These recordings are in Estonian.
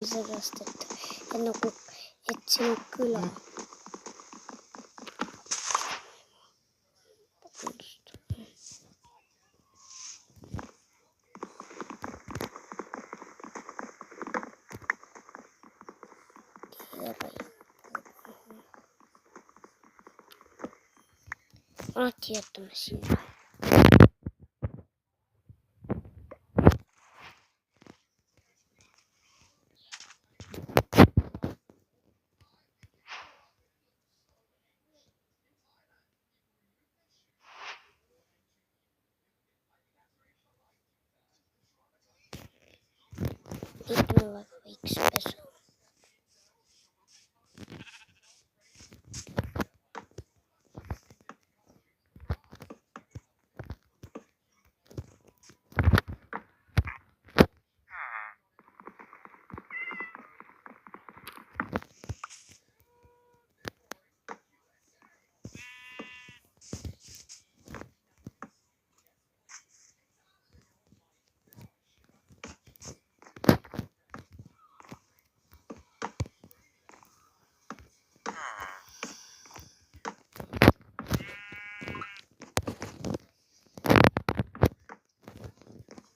sellest, et nagu, et see on küla. Alati jätame sinna. Nüüd on väga väikse pesu.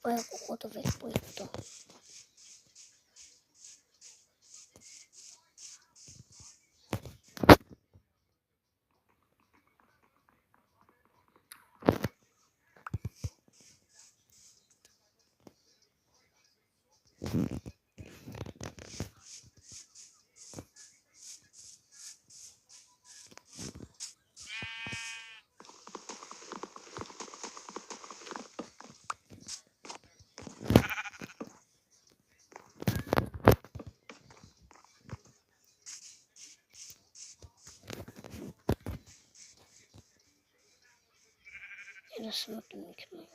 Vaja koguda veel puitu. Ja das wird nicht mehr.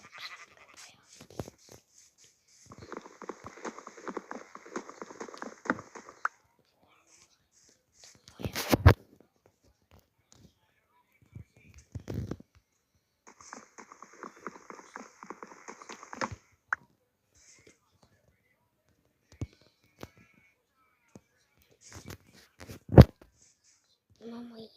Mama hier.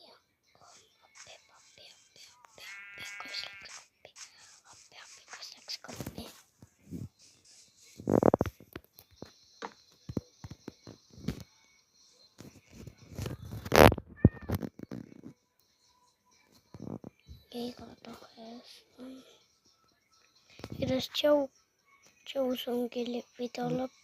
Igatahes tšau, see ongi video lõpp.